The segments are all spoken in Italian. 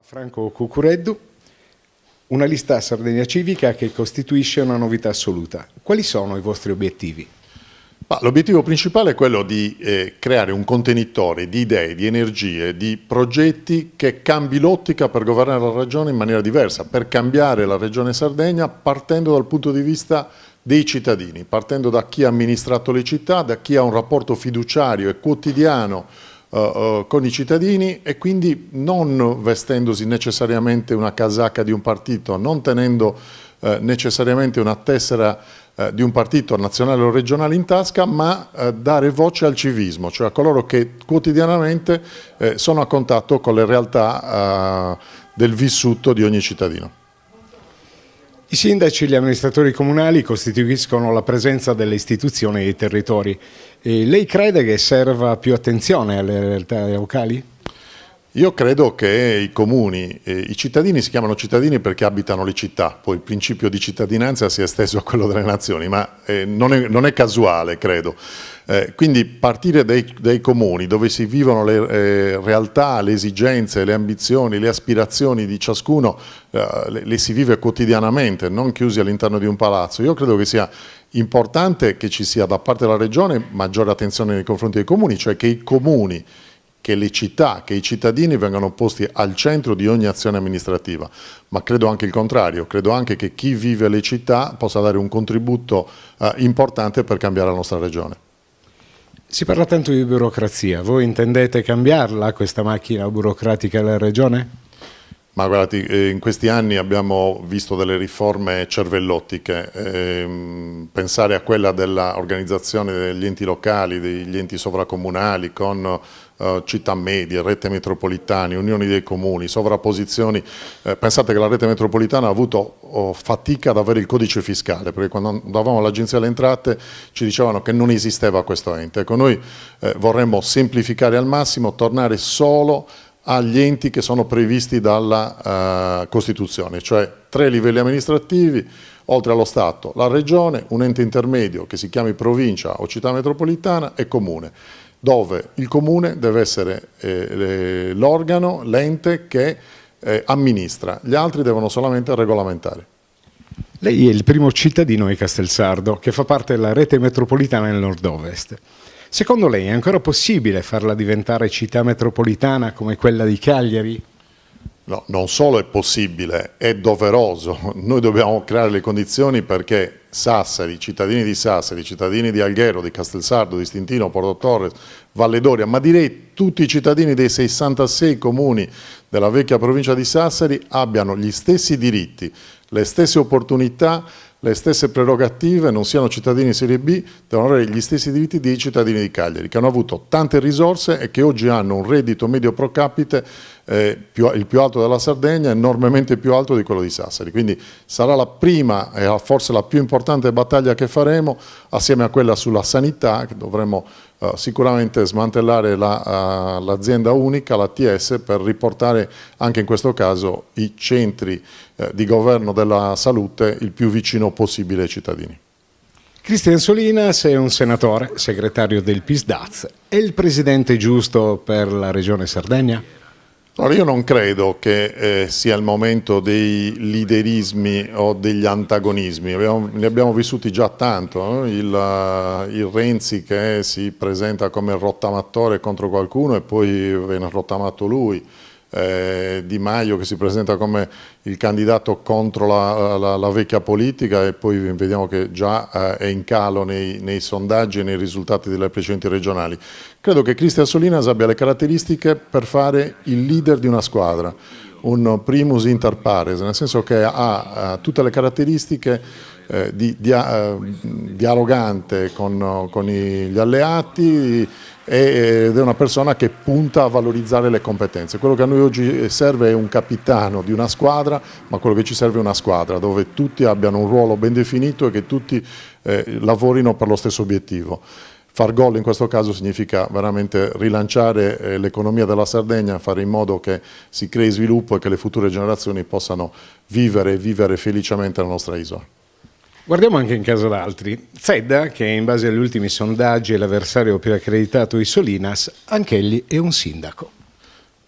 Franco Cucureddu, una lista Sardegna Civica che costituisce una novità assoluta. Quali sono i vostri obiettivi? L'obiettivo principale è quello di creare un contenitore di idee, di energie, di progetti che cambi l'ottica per governare la regione in maniera diversa, per cambiare la regione Sardegna partendo dal punto di vista dei cittadini, partendo da chi ha amministrato le città, da chi ha un rapporto fiduciario e quotidiano con i cittadini e quindi non vestendosi necessariamente una casacca di un partito, non tenendo necessariamente una tessera di un partito nazionale o regionale in tasca, ma dare voce al civismo, cioè a coloro che quotidianamente sono a contatto con le realtà del vissuto di ogni cittadino. I sindaci e gli amministratori comunali costituiscono la presenza delle istituzioni e dei territori. Lei crede che serva più attenzione alle realtà locali? Io credo che i comuni, i cittadini si chiamano cittadini perché abitano le città, poi il principio di cittadinanza si è esteso a quello delle nazioni, ma non è casuale, credo. Quindi partire dai comuni dove si vivono le realtà, le esigenze, le ambizioni, le aspirazioni di ciascuno, le si vive quotidianamente, non chiusi all'interno di un palazzo. Io credo che sia importante che ci sia da parte della Regione maggiore attenzione nei confronti dei comuni, cioè che i comuni, che le città, che i cittadini vengano posti al centro di ogni azione amministrativa, ma credo anche il contrario, credo anche che chi vive le città possa dare un contributo importante per cambiare la nostra regione. Si parla tanto di burocrazia, voi intendete cambiarla questa macchina burocratica della regione? Ma guardate, in questi anni abbiamo visto delle riforme cervellottiche, pensare a quella dell'organizzazione degli enti locali, degli enti sovracomunali con città medie, rete metropolitane, unioni dei comuni, sovrapposizioni. Pensate che la rete metropolitana ha avuto fatica ad avere il codice fiscale, perché quando andavamo all'Agenzia delle Entrate ci dicevano che non esisteva questo ente. Ecco, noi vorremmo semplificare al massimo, tornare solo agli enti che sono previsti dalla Costituzione, cioè 3 livelli amministrativi, oltre allo Stato, la Regione, un ente intermedio che si chiami provincia o città metropolitana e comune, dove il comune deve essere l'organo, l'ente che amministra, gli altri devono solamente regolamentare. Lei è il primo cittadino di Castelsardo che fa parte della rete metropolitana del nord-ovest. Secondo lei è ancora possibile farla diventare città metropolitana come quella di Cagliari? No, non solo è possibile, è doveroso. Noi dobbiamo creare le condizioni perché Sassari, cittadini di Sassari, cittadini di Alghero, di Castelsardo, di Stintino, Porto Torres, Valle d'Oria, ma direi tutti i cittadini dei 66 comuni della vecchia provincia di Sassari abbiano gli stessi diritti, le stesse opportunità, le stesse prerogative, non siano cittadini serie B, devono avere gli stessi diritti dei cittadini di Cagliari, che hanno avuto tante risorse e che oggi hanno un reddito medio pro capite il più alto della Sardegna, enormemente più alto di quello di Sassari. Quindi sarà la prima e forse la più importante battaglia che faremo, assieme a quella sulla sanità, che dovremo sicuramente smantellare l'azienda unica, l'ATS, per riportare anche in questo caso i centri di governo della salute il più vicino possibile ai cittadini. Cristian Solinas è un senatore, segretario del PISDAZ. È il presidente giusto per la regione Sardegna? Allora, io non credo che sia il momento dei liderismi o degli antagonismi, ne abbiamo vissuti già tanto, no? Il Renzi che si presenta come rottamatore contro qualcuno e poi viene rottamato lui, Di Maio che si presenta come il candidato contro la vecchia politica e poi vediamo che già è in calo nei sondaggi e nei risultati delle precedenti regionali. Credo che Cristian Solinas abbia le caratteristiche per fare il leader di una squadra, un primus inter pares, nel senso che ha tutte le caratteristiche di arrogante con gli alleati, ed è una persona che punta a valorizzare le competenze. Quello che a noi oggi serve è un capitano di una squadra, ma quello che ci serve è una squadra dove tutti abbiano un ruolo ben definito e che tutti lavorino per lo stesso obiettivo. Far gol in questo caso significa veramente rilanciare l'economia della Sardegna, fare in modo che si crei sviluppo e che le future generazioni possano vivere felicemente la nostra isola. Guardiamo anche in caso d'altri. Zedda, che in base agli ultimi sondaggi è l'avversario più accreditato di Solinas, anch'egli è un sindaco.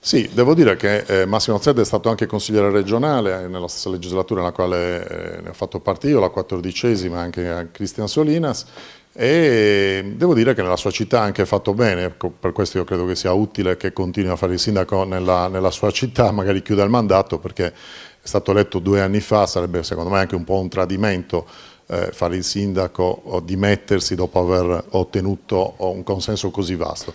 Sì, devo dire che Massimo Zedda è stato anche consigliere regionale nella stessa legislatura nella quale ne ho fatto parte io, la 14ª, anche Cristian Solinas, e devo dire che nella sua città ha anche fatto bene, per questo io credo che sia utile che continui a fare il sindaco nella sua città, magari chiuda il mandato perché è stato eletto 2 anni fa, sarebbe secondo me anche un po' un tradimento fare il sindaco o dimettersi dopo aver ottenuto un consenso così vasto.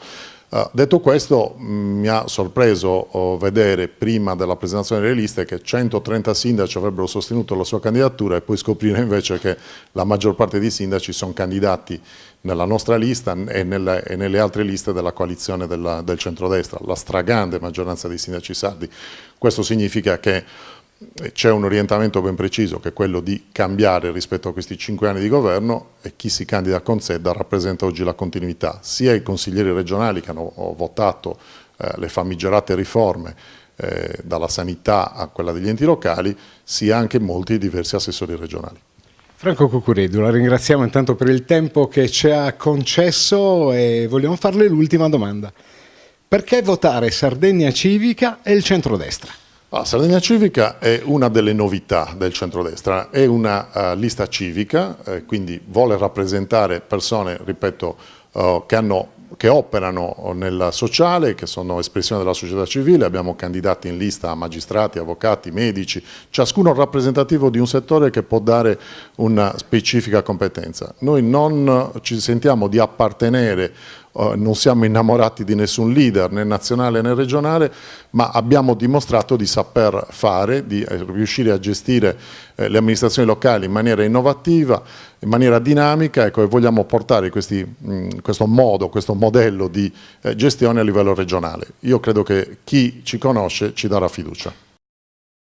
Detto questo, mi ha sorpreso vedere prima della presentazione delle liste che 130 sindaci avrebbero sostenuto la sua candidatura e poi scoprire invece che la maggior parte dei sindaci sono candidati nella nostra lista e nelle altre liste della coalizione del centrodestra, la stragrande maggioranza dei sindaci sardi. Questo significa che c'è un orientamento ben preciso che è quello di cambiare rispetto a questi 5 anni di governo, e chi si candida con Zedda rappresenta oggi la continuità. Sia i consiglieri regionali che hanno votato le famigerate riforme dalla sanità a quella degli enti locali, sia anche molti diversi assessori regionali. Franco Cucuredu, la ringraziamo intanto per il tempo che ci ha concesso e vogliamo farle l'ultima domanda. Perché votare Sardegna Civica e il centrodestra? Sardegna Civica è una delle novità del centrodestra, è una lista civica, quindi vuole rappresentare persone, ripeto, che operano nel sociale, che sono espressione della società civile. Abbiamo candidati in lista magistrati, avvocati, medici, ciascuno rappresentativo di un settore che può dare una specifica competenza. Noi non ci sentiamo di appartenere, non siamo innamorati di nessun leader, né nazionale né regionale, ma abbiamo dimostrato di saper fare, di riuscire a gestire le amministrazioni locali in maniera innovativa, in maniera dinamica, ecco, e vogliamo portare questo modello di gestione a livello regionale. Io credo che chi ci conosce ci darà fiducia.